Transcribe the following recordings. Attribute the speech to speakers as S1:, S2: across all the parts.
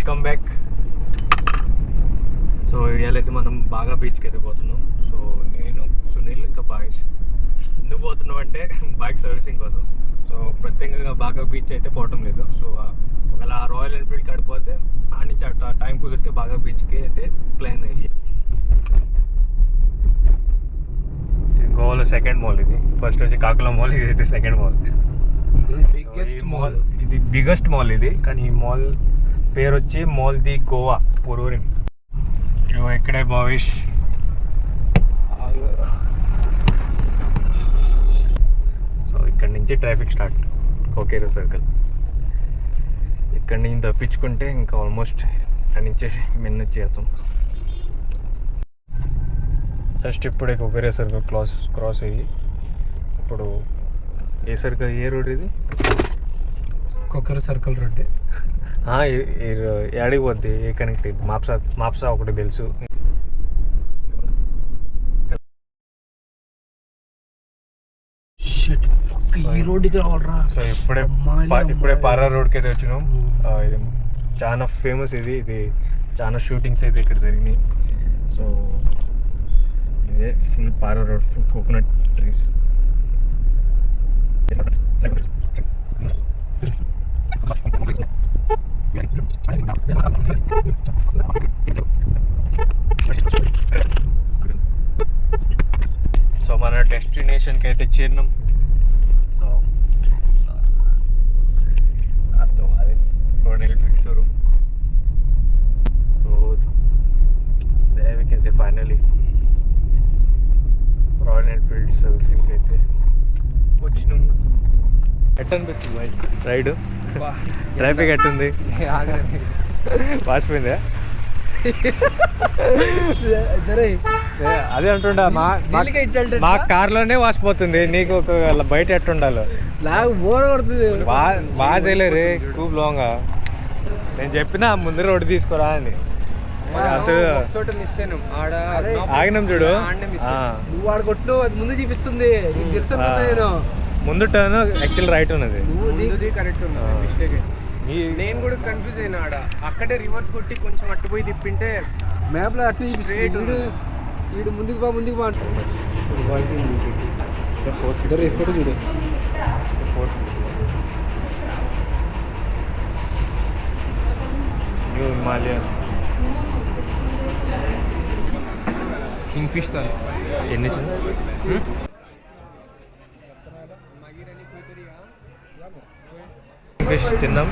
S1: Welcome back. So ఇవాళైతే మనం బాగా బీచ్కి అయితే పోతున్నాం. సో నేను, సునీల్, ఇంకా బాయిష్. ఎందుకు పోతున్నాం అంటే బైక్ సర్వీసింగ్ కోసం. సో ప్రత్యేకంగా బాగా బీచ్ అయితే పోవటం లేదు. సో ఒకవేళ రాయల్ ఎన్ఫీల్డ్ కాడిపోతే ఆ నుంచి అట్లా టైం కుదిరితే బాగా బీచ్కి అయితే ప్లాన్ అయ్యి. గోవాలో సెకండ్ మాల్ ఇది. ఫస్ట్ వచ్చి కాకుల మాల్, ఇది అయితే సెకండ్ మాల్. బిగ్గెస్ట్ మాల్, ఇది బిగ్గెస్ట్ మాల్ ఇది. కానీ ఈ మాల్ పేరు వచ్చి మాల్ ది గోవా పురూరిం. ఇక్కడే బావిష్. సో ఇక్కడ నుంచి ట్రాఫిక్ స్టార్ట్. కోకేరు సర్కిల్ ఇక్కడ నుంచి తప్పించుకుంటే ఇంకా ఆల్మోస్ట్ అక్కడి నుంచి మెన్న చేస్తాం. జస్ట్ ఇప్పుడే కోకేరు సర్కిల్ క్రాస్ అయ్యి ఇప్పుడు ఏ సర్కిల్, ఏ రోడ్ ఇది?
S2: కొక్కరు సర్కిల్ రోడ్.
S1: యాడికి పోద్ది, ఏ కనెక్ట్ ఇది? మాప్సా ఒకటి తెలుసు.
S2: ఈ రోడ్డుకి రావాలరా.
S1: సో ఇప్పుడే పారా రోడ్కి అయితే వచ్చినాం. ఇది చాలా ఫేమస్. ఇది చాలా షూటింగ్స్ అయితే ఇక్కడ జరిగినాయి. సో ఇదే ఫుల్ పారా road, full coconut trees. So మన డెస్టినేషన్కి అయితే చేరినాం. సో అది Royal Enfield showroom. We can say finally Royal Enfield servicing అయితే వచ్చినాం. ఎట్ అనిపిస్తుంది రైడ్? ట్రాఫిక్ ఎట్టుంది? వాసిపోయిందా? అదే అంటుండా, మా కార్లోనే వాసిపోతుంది. నీకు ఒక బయట ఎట్టుండాలి?
S2: బోర్ కొడుతుంది.
S1: బాగా చేయలేరు టూబ్ లాంగ్. నేను చెప్పినా ముందు రోడ్డు తీసుకోరా అని. ఆగినాం చూడు.
S2: నువ్వు ఆడ కొట్లు అది ముందు చూపిస్తుంది. నీకు తెలుసు నేను
S1: ముందు టర్న్ యాక్చువల్ రైట్ ఉన్నది,
S2: కరెక్ట్ ఉన్నది. నేను కూడా కన్ఫ్యూజ్ అయినా. ఆడ అక్కడే రివర్స్ కొట్టి కొంచెం అట్టుపోయి తిప్పింటే మ్యాప్లో అట్లా వీడు ముందుకు బా ఫోటో చూడు.
S1: న్యూ హిమాలయన్
S2: కింగ్ ఫిష్ తా
S1: ఎన్ని ఫిష్ తిన్నాం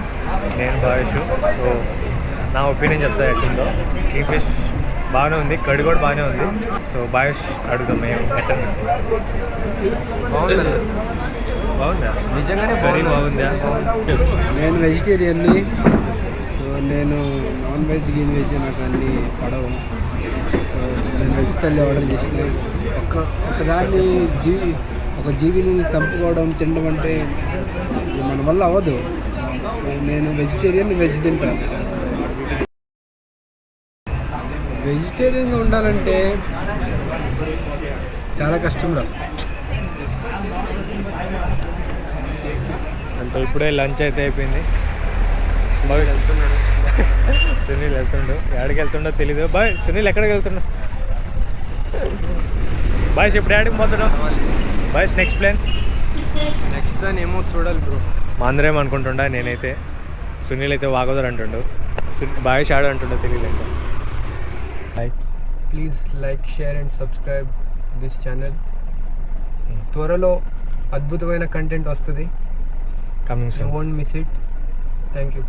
S1: నేను, బాయిష్. సో నా ఒపీనియన్ చెప్తా ఎట్టుందో. కింగ్ ఫిష్ బాగానే ఉంది, కర్రీ కూడా బాగానే ఉంది. సో బాయిష్ అడుగుతాం మేము ఎట్లా బాగుందా?
S2: నిజంగానే
S1: కర్రీ బాగుందా?
S2: నేను వెజిటేరియన్ని. సో నేను నాన్ వెజ్ నాకు అన్నీ పడవు. సో నేను వెజ్ తల్లి ఆర్డర్ చేసి ఒకదాన్ని ఒక జీవిని చంపుకోవడం, తినడం అంటే మన వల్ల అవ్వదు. సో నేను వెజిటేరియన్, వెజ్ తింటాను. వెజిటేరియన్గా ఉండాలంటే చాలా కష్టం రా.
S1: అంత ఇప్పుడే లంచ్ అయితే అయిపోయింది. సునీల్ వెళ్తుండు, ఎక్కడికి వెళ్తుండో తెలీదు. బాయ్ సునీల్, ఎక్కడికి వెళ్తుండో? బాయ్స్ ఇప్పుడు ఎక్కడికి పోతున్నాం? బాయ్స్ నెక్స్ట్ ప్లాన్
S2: ఏమో చూడాలి బ్రో.
S1: మా అందరం అనుకుంటుండా. నేనైతే సునీల్ అయితే వాగోదర్ అంటుండు, బాయ్స్ ఆడు అంటుండో తెలియదు.
S2: Please like, share and subscribe this channel. త్వరలో అద్భుతమైన కంటెంట్ వస్తుంది.
S1: Coming soon.
S2: Won't miss it. Thank you.